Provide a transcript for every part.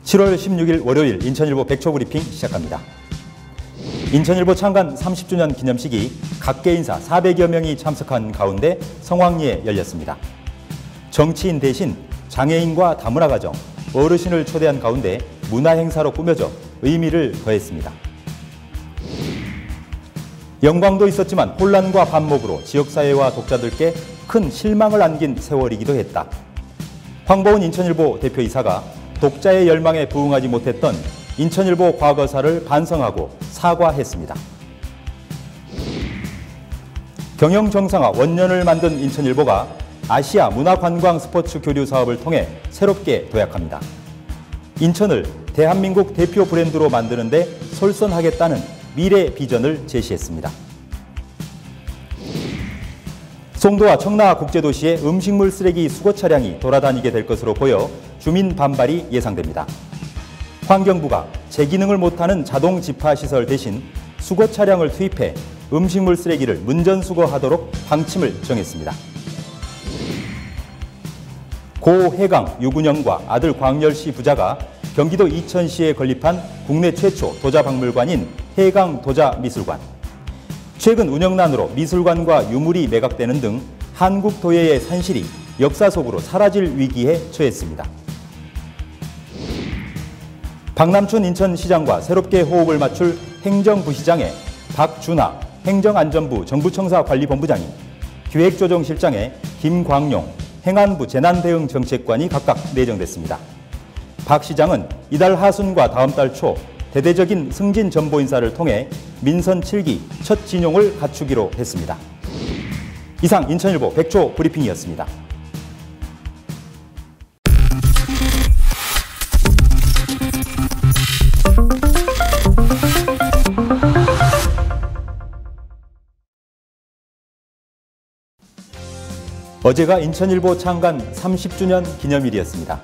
7월 16일 월요일 인천일보 백초브리핑 시작합니다. 인천일보 창간 30주년 기념식이 각계 인사 400여 명이 참석한 가운데 성황리에 열렸습니다. 정치인 대신 장애인과 다문화가정, 어르신을 초대한 가운데 문화행사로 꾸며져 의미를 더했습니다. 영광도 있었지만 혼란과 반목으로 지역사회와 독자들께 큰 실망을 안긴 세월이기도 했다. 황보은 인천일보 대표이사가 독자의 열망에 부응하지 못했던 인천일보 과거사를 반성하고 사과했습니다. 경영 정상화 원년을 만든 인천일보가 아시아 문화관광 스포츠 교류 사업을 통해 새롭게 도약합니다. 인천을 대한민국 대표 브랜드로 만드는 데 솔선하겠다는 미래 비전을 제시했습니다. 송도와 청라 국제도시에 음식물 쓰레기 수거 차량이 돌아다니게 될 것으로 보여 주민 반발이 예상됩니다. 환경부가 제기능을 못하는 자동 집화 시설 대신 수거 차량을 투입해 음식물 쓰레기를 문전 수거하도록 방침을 정했습니다. 고 해강 유군영과 아들 광열씨 부자가 경기도 이천시에 건립한 국내 최초 도자박물관인 해강도자미술관. 최근 운영난으로 미술관과 유물이 매각되는 등 한국 도예의 산실이 역사 속으로 사라질 위기에 처했습니다. 박남춘 인천시장과 새롭게 호흡을 맞출 행정부시장에 박준하 행정안전부 정부청사관리본부장이, 기획조정실장에 김광용 행안부 재난대응정책관이 각각 내정됐습니다. 박 시장은 이달 하순과 다음 달 초 대대적인 승진 전보 인사를 통해 민선 7기 첫 진용을 갖추기로 했습니다. 이상 인천일보 백초 브리핑이었습니다. 어제가 인천일보 창간 30주년 기념일이었습니다.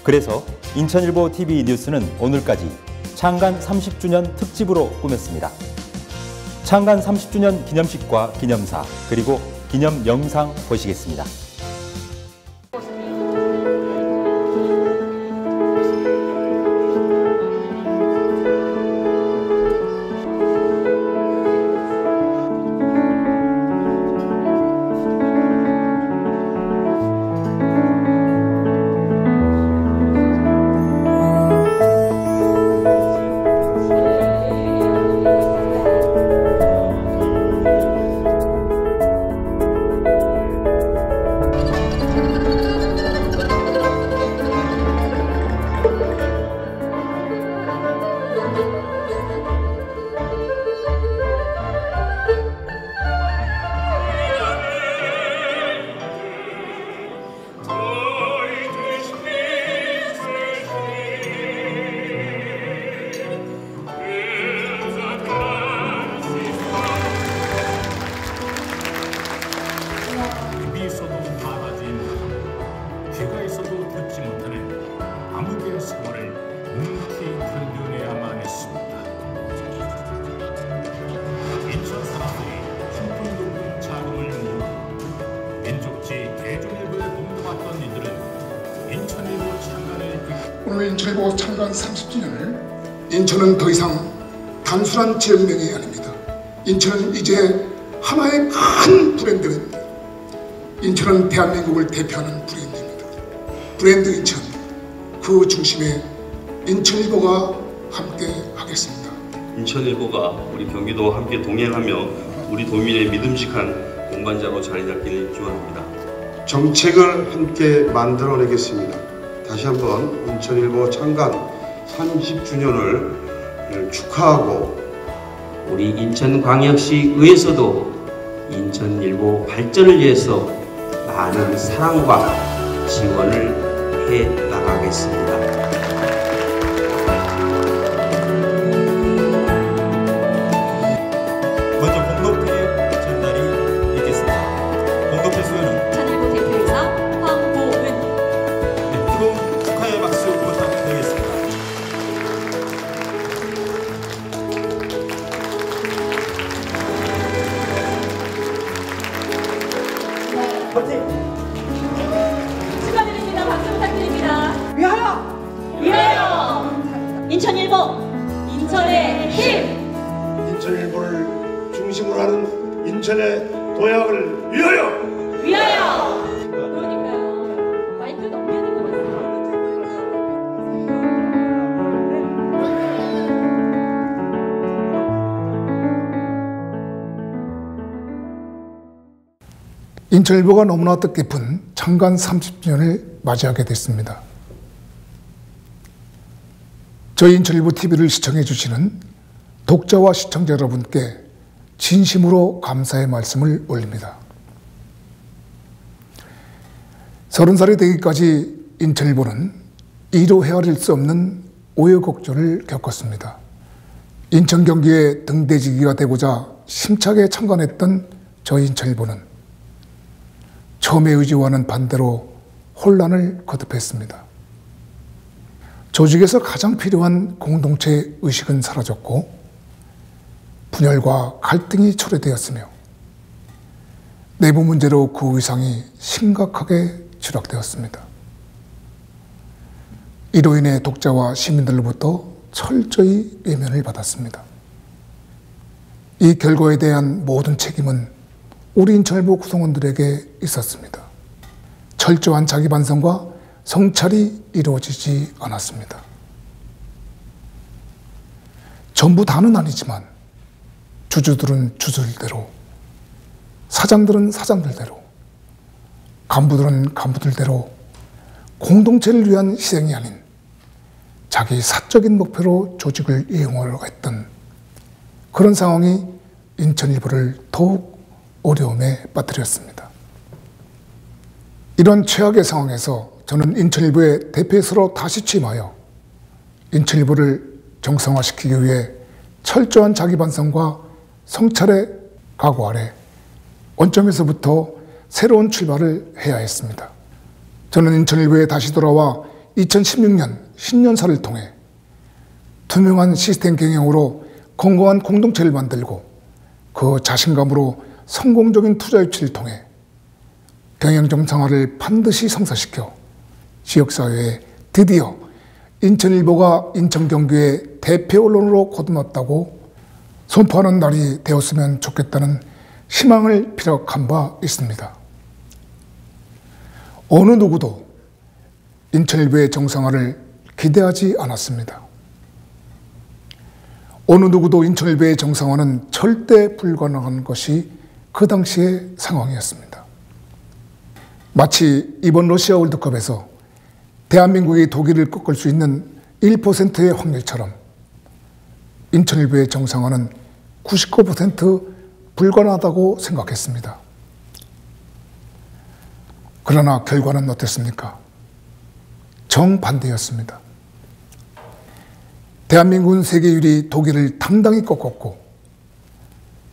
그래서 인천일보 TV 뉴스는 오늘까지 창간 30주년 특집으로 꾸몄습니다. 창간 30주년 기념식과 기념사, 그리고 기념 영상 보시겠습니다. 오늘 인천일보 창간 30주년을 인천은 더 이상 단순한 지역명이 아닙니다. 인천은 이제 하나의 큰 브랜드입니다. 인천은 대한민국을 대표하는 브랜드입니다. 브랜드 인천, 그 중심에 인천일보가 함께 하겠습니다. 인천일보가 우리 경기도와 함께 동행하며 우리 도민의 믿음직한 공관자로 자리 잡기를 기원합니다. 정책을 함께 만들어내겠습니다. 다시 한번 인천일보 창간 30주년을 축하하고, 우리 인천광역시의회에서도 인천일보 발전을 위해서 많은 사랑과 지원을 해 나가겠습니다. 먼저 공동표의 전달이 있겠습니다. 공동표 수여는 인천일보 대표이사 황보은. 뜨거운 축하의 박수 부탁드리겠습니다. 파이팅! 축하드립니다. 박수 부탁드립니다. 위하여! 인천일보, 인천의 힘. 인천일보를 중심으로 하는 인천의 도약을 위하여! 위하여! 그러니까요. 마이크 넘겨야 될 것 같습니다. 인천일보가 너무나 뜻깊은 창간 30주년을 맞이하게 됐습니다. 저희 인천일보 TV를 시청해 주시는 독자와 시청자 여러분께 진심으로 감사의 말씀을 올립니다. 30살이 되기까지 인천일보는 이루 헤아릴 수 없는 우여곡절을 겪었습니다. 인천 경기의 등대지기가 되고자 심차게 창간했던 저희 인천일보는 처음의 의지와는 반대로 혼란을 거듭했습니다. 조직에서 가장 필요한 공동체 의식은 사라졌고 분열과 갈등이 초래되었으며 내부 문제로 그 위상이 심각하게 추락되었습니다. 이로 인해 독자와 시민들로부터 철저히 외면을 받았습니다. 이 결과에 대한 모든 책임은 우리 인천일보 구성원들에게 있었습니다. 철저한 자기 반성과 성찰이 이루어지지 않았습니다. 전부 다는 아니지만 주주들은 주주들대로, 사장들은 사장들대로, 간부들은 간부들대로 공동체를 위한 희생이 아닌 자기 사적인 목표로 조직을 이용하려고 했던 그런 상황이 인천일보를 더욱 어려움에 빠뜨렸습니다. 이런 최악의 상황에서 저는 인천일보의 대표이사로 다시 취임하여 인천일보를 정상화시키기 위해 철저한 자기 반성과 성찰의 각오 아래 원점에서부터 새로운 출발을 해야 했습니다. 저는 인천일보에 다시 돌아와 2016년 신년사를 통해 투명한 시스템 경영으로 건강한 공동체를 만들고 그 자신감으로 성공적인 투자 유치를 통해 경영 정상화를 반드시 성사시켜 지역사회에 드디어 인천일보가 인천 경기의 대표 언론으로 거듭났다고 선포하는 날이 되었으면 좋겠다는 희망을 피력한 바 있습니다. 어느 누구도 인천일보의 정상화를 기대하지 않았습니다. 어느 누구도 인천일보의 정상화는 절대 불가능한 것이 그 당시의 상황이었습니다. 마치 이번 러시아 월드컵에서 대한민국이 독일을 꺾을 수 있는 1%의 확률처럼 인천일보의 정상화는 99% 불가능하다고 생각했습니다. 그러나 결과는 어땠습니까? 정반대였습니다. 대한민국은 세계 1위 독일을 당당히 꺾었고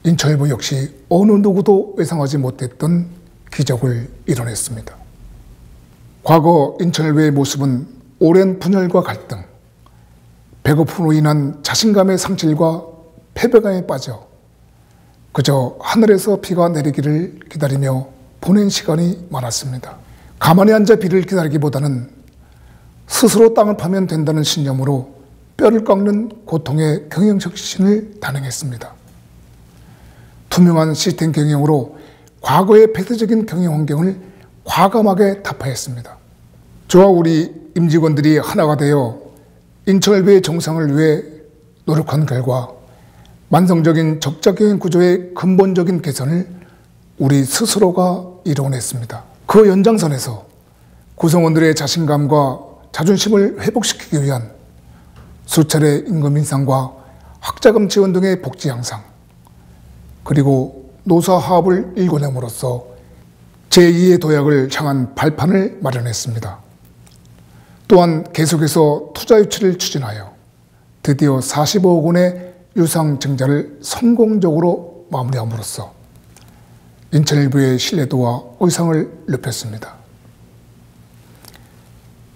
인천일보 역시 어느 누구도 예상하지 못했던 기적을 이뤄냈습니다. 과거 인천일보의 모습은 오랜 분열과 갈등, 배고픔으로 인한 자신감의 상실과 패배감에 빠져 그저 하늘에서 비가 내리기를 기다리며 보낸 시간이 많았습니다. 가만히 앉아 비를 기다리기보다는 스스로 땅을 파면 된다는 신념으로 뼈를 깎는 고통의 경영혁신을 단행했습니다. 투명한 시스템 경영으로 과거의 폐쇄적인 경영 환경을 과감하게 타파했습니다. 저와 우리 임직원들이 하나가 되어 인천일보의 정상을 위해 노력한 결과 만성적인 적자 경영 구조의 근본적인 개선을 우리 스스로가 이뤄냈습니다. 그 연장선에서 구성원들의 자신감과 자존심을 회복시키기 위한 수차례 임금 인상과 학자금 지원 등의 복지 향상, 그리고 노사 화합을 일궈냄으로써 제2의 도약을 향한 발판을 마련했습니다. 또한 계속해서 투자 유치를 추진하여 드디어 45억 원의 유상 증자를 성공적으로 마무리함으로써 인천일보의 신뢰도와 의상을 높였습니다.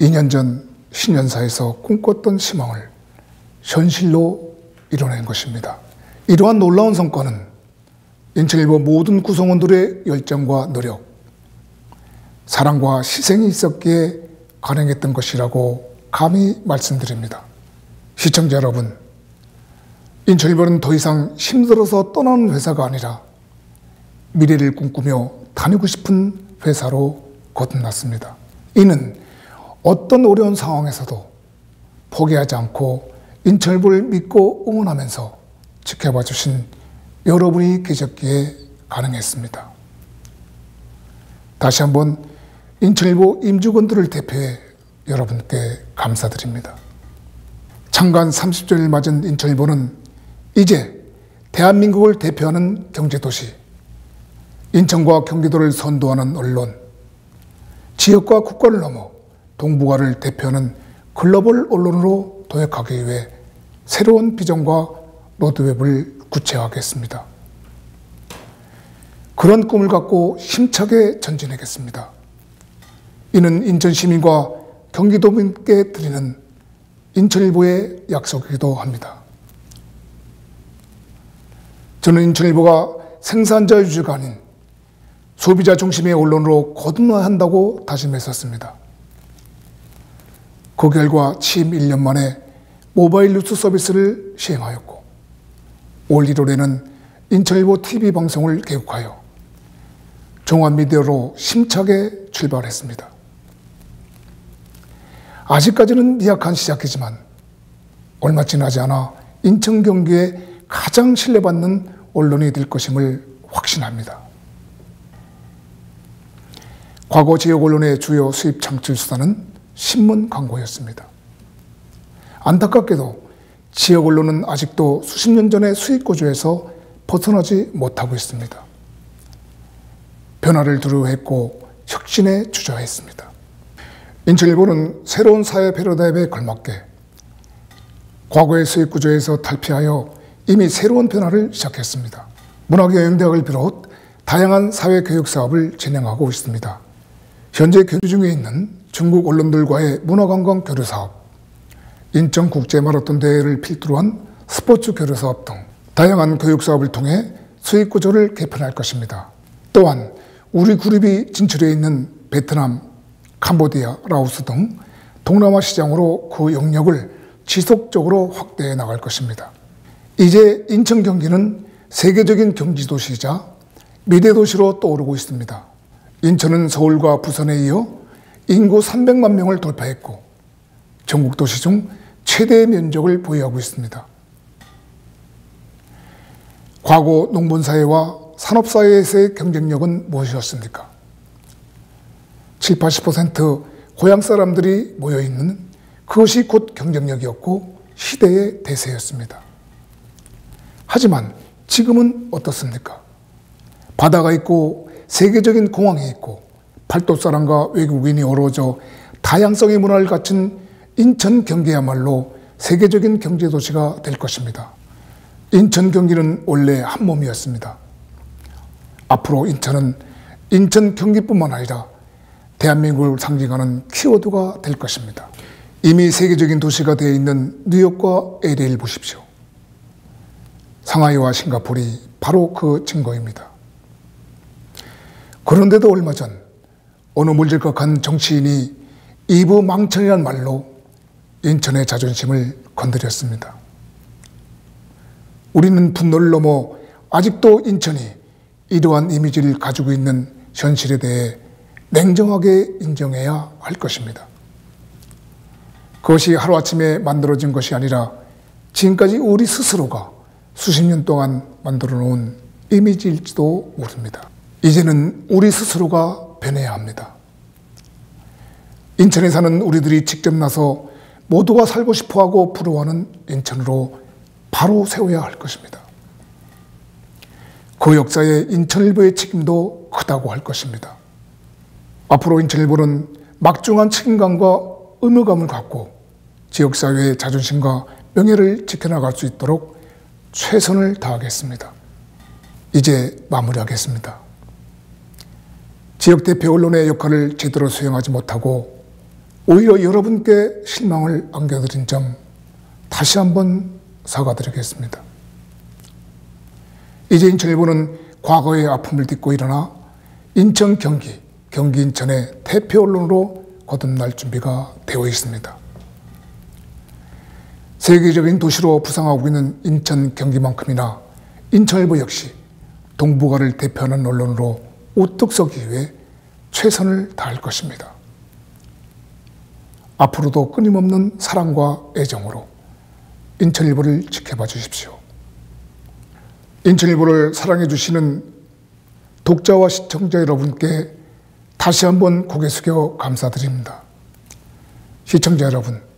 2년 전 신년사에서 꿈꿨던 희망을 현실로 이뤄낸 것입니다. 이러한 놀라운 성과는 인천일보 모든 구성원들의 열정과 노력, 사랑과 희생이 있었기에 가능했던 것이라고 감히 말씀드립니다. 시청자 여러분, 인천일보는 더 이상 힘들어서 떠나는 회사가 아니라 미래를 꿈꾸며 다니고 싶은 회사로 거듭났습니다. 이는 어떤 어려운 상황에서도 포기하지 않고 인천일보를 믿고 응원하면서 지켜봐 주신 여러분이 계셨기에 가능했습니다. 다시 한번 인천일보 임직원들을 대표해 여러분께 감사드립니다. 창간 30주년을 맞은 인천일보는 이제 대한민국을 대표하는 경제도시, 인천과 경기도를 선도하는 언론, 지역과 국가를 넘어 동북아를 대표하는 글로벌 언론으로 도약하기 위해 새로운 비전과 로드맵을 구체화하겠습니다. 그런 꿈을 갖고 힘차게 전진하겠습니다. 이는 인천 시민과 경기도민께 드리는 인천일보의 약속이기도 합니다. 저는 인천일보가 생산자 유지가 아닌 소비자 중심의 언론으로 거듭나야 한다고 다짐했었습니다. 그 결과 취임 1년 만에 모바일 뉴스 서비스를 시행하였고 올 1월에는 인천일보 TV 방송을 개국하여 종합미디어로 힘차게 출발했습니다. 아직까지는 미약한 시작이지만 얼마 지나지 않아 인천 경기에 가장 신뢰받는 언론이 될 것임을 확신합니다. 과거 지역 언론의 주요 수입 창출 수단은 신문 광고였습니다. 안타깝게도 지역 언론은 아직도 수십 년 전의 수익 구조에서 벗어나지 못하고 있습니다. 변화를 두려워했고 혁신에 주저했습니다. 인천일보는 새로운 사회 패러다임에 걸맞게 과거의 수익 구조에서 탈피하여 이미 새로운 변화를 시작했습니다. 문화교양대학을 비롯 다양한 사회교육 사업을 진행하고 있습니다. 현재 교류 중에 있는 중국 언론들과의 문화관광 교류사업, 인천국제마라톤 대회를 필두로 한 스포츠 교류사업 등 다양한 교육사업을 통해 수익구조를 개편할 것입니다. 또한 우리 그룹이 진출해 있는 베트남, 캄보디아, 라오스 등 동남아 시장으로 그 영역을 지속적으로 확대해 나갈 것입니다. 이제 인천 경기는 세계적인 경기도시이자 미래도시로 떠오르고 있습니다. 인천은 서울과 부산에 이어 인구 300만 명을 돌파했고 전국 도시 중 최대의 면적을 보유하고 있습니다. 과거 농본사회와 산업사회에서의 경쟁력은 무엇이었습니까? 70~80% 고향 사람들이 모여있는 그것이 곧 경쟁력이었고 시대의 대세였습니다. 하지만 지금은 어떻습니까? 바다가 있고 세계적인 공항이 있고 팔도사람과 외국인이 어우러져 다양성의 문화를 갖춘 인천 경기야말로 세계적인 경제도시가 될 것입니다. 인천 경기는 원래 한 몸이었습니다. 앞으로 인천은 인천 경기뿐만 아니라 대한민국을 상징하는 키워드가 될 것입니다. 이미 세계적인 도시가 되어 있는 뉴욕과 LA를 보십시오. 상하이와 싱가포르이 바로 그 증거입니다. 그런데도 얼마 전 어느 물질각한 정치인이 이브 망천이라는 말로 인천의 자존심을 건드렸습니다. 우리는 분노를 넘어 아직도 인천이 이러한 이미지를 가지고 있는 현실에 대해 냉정하게 인정해야 할 것입니다. 그것이 하루아침에 만들어진 것이 아니라 지금까지 우리 스스로가 수십 년 동안 만들어 놓은 이미지일지도 모릅니다. 이제는 우리 스스로가 변해야 합니다. 인천에 사는 우리들이 직접 나서 모두가 살고 싶어하고 부러워하는 인천으로 바로 세워야 할 것입니다. 그 역사에 인천일보의 책임도 크다고 할 것입니다. 앞으로 인천일보는 막중한 책임감과 의무감을 갖고 지역사회의 자존심과 명예를 지켜나갈 수 있도록 최선을 다하겠습니다. 이제 마무리하겠습니다. 지역대표 언론의 역할을 제대로 수행하지 못하고 오히려 여러분께 실망을 안겨드린 점 다시 한번 사과드리겠습니다. 이제 인천일보는 과거의 아픔을 딛고 일어나 인천 경기, 경기 인천의 대표 언론으로 거듭날 준비가 되어 있습니다. 세계적인 도시로 부상하고 있는 인천, 경기만큼이나 인천일보 역시 동북아를 대표하는 언론으로 우뚝 서기 위해 최선을 다할 것입니다. 앞으로도 끊임없는 사랑과 애정으로 인천일보를 지켜봐 주십시오. 인천일보를 사랑해 주시는 독자와 시청자 여러분께 다시 한번 고개 숙여 감사드립니다. 시청자 여러분,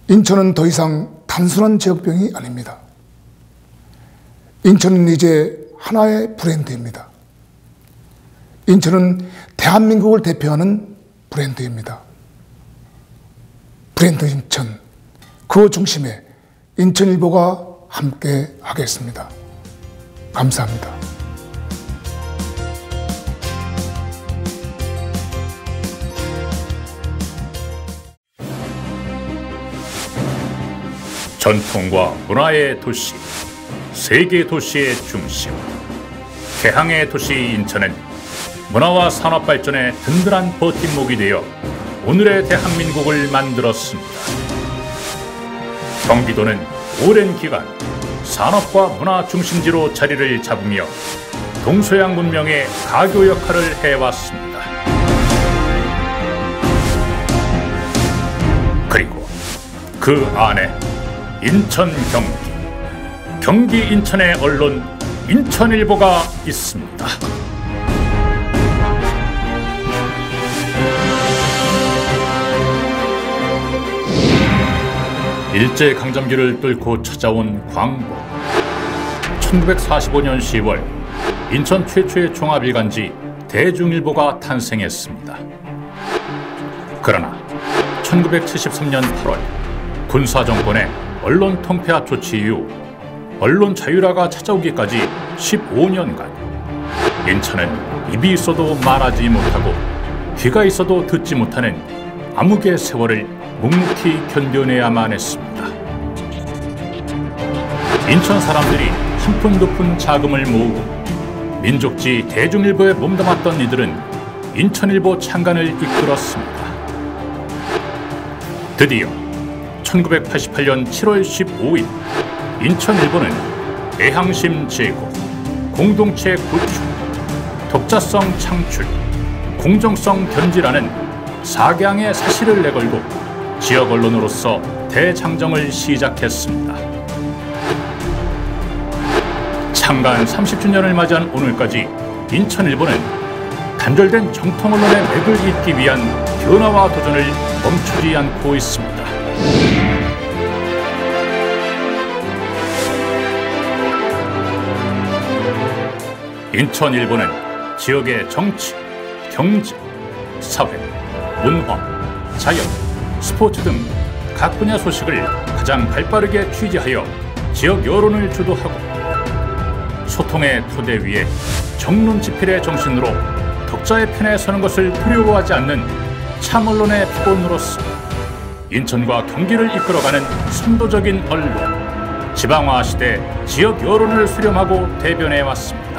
인천은 더 이상 단순한 지역병이 아닙니다. 인천은 이제 하나의 브랜드입니다. 인천은 대한민국을 대표하는 브랜드입니다. 브랜드 인천, 그 중심에 인천일보가 함께 하겠습니다. 감사합니다. 전통과 문화의 도시, 세계 도시의 중심, 개항의 도시 인천은 문화와 산업 발전의 든든한 버팀목이 되어 오늘의 대한민국을 만들었습니다. 경기도는 오랜 기간 산업과 문화 중심지로 자리를 잡으며 동서양 문명의 가교 역할을 해왔습니다. 그리고 그 안에 인천, 경기 인천의 언론 인천일보가 있습니다. 일제강점기를 뚫고 찾아온 광복. 1945년 10월 인천 최초의 종합일간지 대중일보가 탄생했습니다. 그러나 1973년 8월 군사정권의 언론 통폐합 조치 이후 언론 자유화가 찾아오기까지 15년간 인천은 입이 있어도 말하지 못하고 귀가 있어도 듣지 못하는 암흑의 세월을 묵묵히 견뎌내야만 했습니다. 인천 사람들이 한 푼 두 푼 자금을 모으고 민족지 대중일보에 몸담았던 이들은 인천일보 창간을 이끌었습니다. 드디어 1988년 7월 15일 인천일보는 애향심 제고, 공동체 구축, 독자성 창출, 공정성 견지라는 4강의 사실을 내걸고 지역 언론으로서 대장정을 시작했습니다. 창간 30주년을 맞이한 오늘까지 인천일보는 단절된 정통 언론의 맥을 잇기 위한 변화와 도전을 멈추지 않고 있습니다. 인천일보는 지역의 정치, 경제, 사회, 문화, 자연, 스포츠 등 각 분야 소식을 가장 발빠르게 취재하여 지역 여론을 주도하고 소통의 토대 위에 정론지필의 정신으로 독자의 편에 서는 것을 두려워하지 않는 참언론의 피본으로서 인천과 경기를 이끌어가는 선도적인 언론, 지방화 시대 지역 여론을 수렴하고 대변해왔습니다.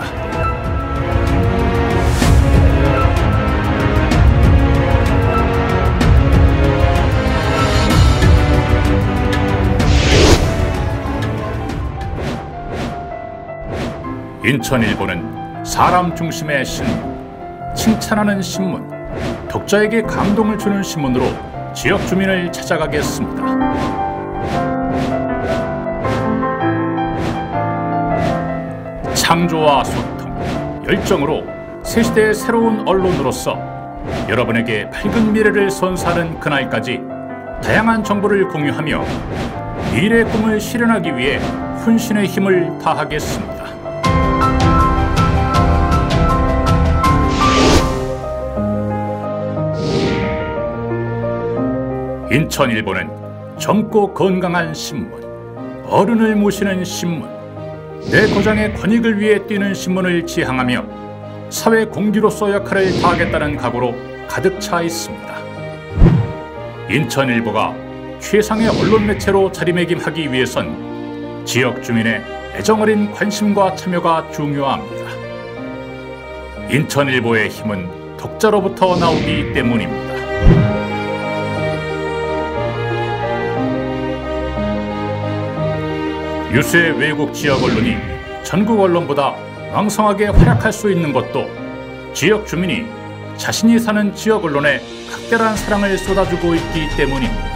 인천일보는 사람 중심의 신문, 칭찬하는 신문, 독자에게 감동을 주는 신문으로 지역 주민을 찾아가겠습니다. 창조와 소통, 열정으로 새 시대의 새로운 언론으로서 여러분에게 밝은 미래를 선사하는 그날까지 다양한 정보를 공유하며 미래의 꿈을 실현하기 위해 혼신의 힘을 다하겠습니다. 인천일보는 젊고 건강한 신문, 어른을 모시는 신문, 내 고장의 권익을 위해 뛰는 신문을 지향하며 사회 공기로서 역할을 다하겠다는 각오로 가득 차 있습니다. 인천일보가 최상의 언론 매체로 자리매김하기 위해선 지역 주민의 애정어린 관심과 참여가 중요합니다. 인천일보의 힘은 독자로부터 나오기 때문입니다. 유수의 외국 지역 언론이 전국 언론보다 왕성하게 활약할 수 있는 것도 지역 주민이 자신이 사는 지역 언론에 각별한 사랑을 쏟아주고 있기 때문입니다.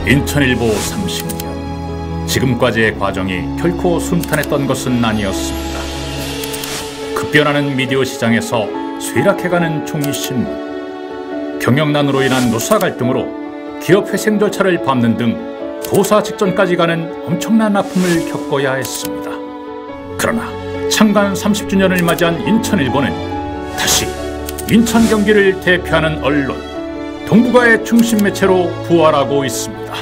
인천일보 30년, 지금까지의 과정이 결코 순탄했던 것은 아니었습니다. 급변하는 미디어 시장에서 쇠락해가는 종이신문, 경영난으로 인한 노사 갈등으로 기업 회생 절차를 밟는 등 도사 직전까지 가는 엄청난 아픔을 겪어야 했습니다. 그러나 창간 30주년을 맞이한 인천일보는 다시 인천 경기를 대표하는 언론, 동북아의 중심 매체로 부활하고 있습니다.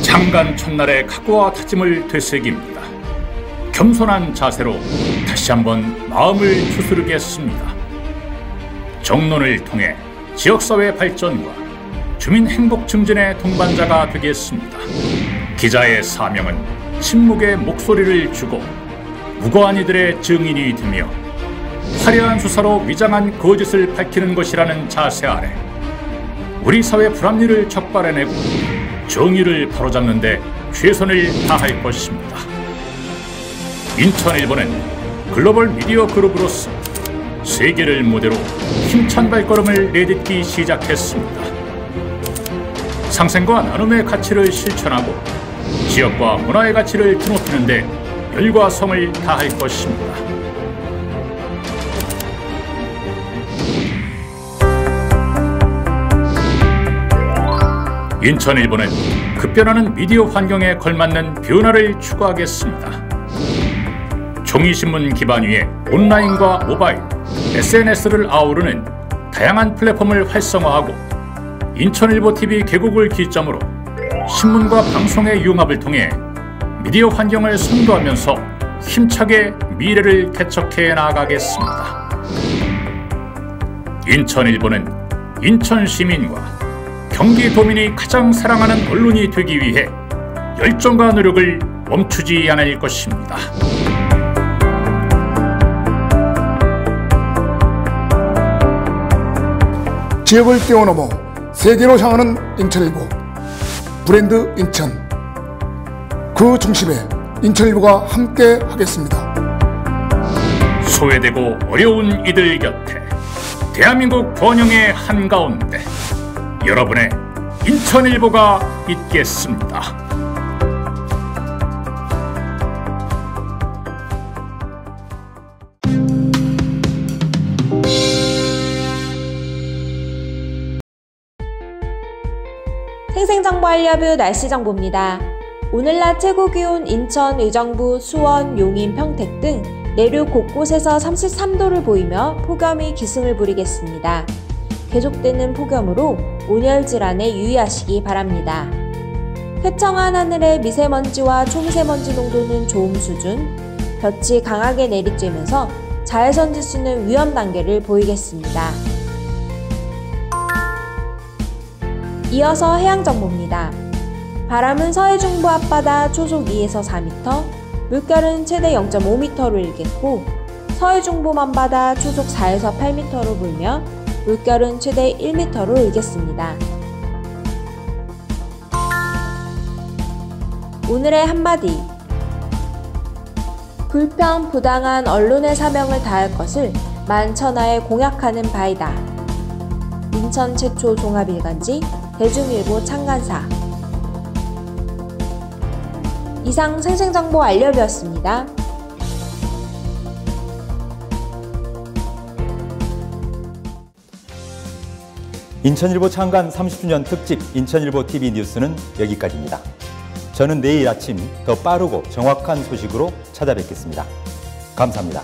창간 첫날의 각오와 다짐을 되새깁니다. 겸손한 자세로 다시 한번 마음을 추스르겠습니다. 정론을 통해 지역사회 발전과 주민 행복 증진의 동반자가 되겠습니다. 기자의 사명은 침묵의 목소리를 주고 무고한 이들의 증인이 되며 화려한 수사로 위장한 거짓을 밝히는 것이라는 자세 아래 우리 사회 불합리를 적발해내고 정의를 바로잡는 데 최선을 다할 것입니다. 인천일보는 글로벌 미디어 그룹으로서 세계를 무대로 힘찬 발걸음을 내딛기 시작했습니다. 상생과 나눔의 가치를 실천하고 지역과 문화의 가치를 드높이는 데 열과 성을 다할 것입니다. 인천일보는 급변하는 미디어 환경에 걸맞는 변화를 추구하겠습니다. 종이신문 기반 위에 온라인과 모바일, SNS를 아우르는 다양한 플랫폼을 활성화하고 인천일보 TV 개국을 기점으로 신문과 방송의 융합을 통해 미디어 환경을 선도하면서 힘차게 미래를 개척해 나가겠습니다. 인천일보는 인천 시민과 경기도민이 가장 사랑하는 언론이 되기 위해 열정과 노력을 멈추지 않을 것입니다. 지역을 뛰어넘어 세계로 향하는 인천일보, 브랜드 인천, 그 중심에 인천일보가 함께 하겠습니다. 소외되고 어려운 이들 곁에 대한민국 번영의 한가운데 여러분의 인천일보가 있겠습니다. 생생정보 알려뷰 날씨정보입니다. 오늘 낮 최고 기온 인천, 의정부, 수원, 용인, 평택 등 내륙 곳곳에서 33도를 보이며 폭염이 기승을 부리겠습니다. 계속되는 폭염으로 온열 질환에 유의하시기 바랍니다. 쾌청한 하늘의 미세먼지와 초미세먼지 농도는 좋음 수준, 볕이 강하게 내리쬐면서 자외선 지수는 위험 단계를 보이겠습니다. 이어서 해양정보입니다. 바람은 서해중부 앞바다 초속 2에서 4m, 물결은 최대 0.5m로 일겠고 서해중부 먼바다 초속 4에서 8m로 불며 물결은 최대 1m로 일겠습니다. 오늘의 한마디. 불편, 부당한 언론의 사명을 다할 것을 만천하에 공약하는 바이다. 인천 최초 종합일간지 대중일보 창간사. 이상 생생정보 알려뷰였습니다. 인천일보 창간 30주년 특집 인천일보 TV 뉴스는 여기까지입니다. 저는 내일 아침 더 빠르고 정확한 소식으로 찾아뵙겠습니다. 감사합니다.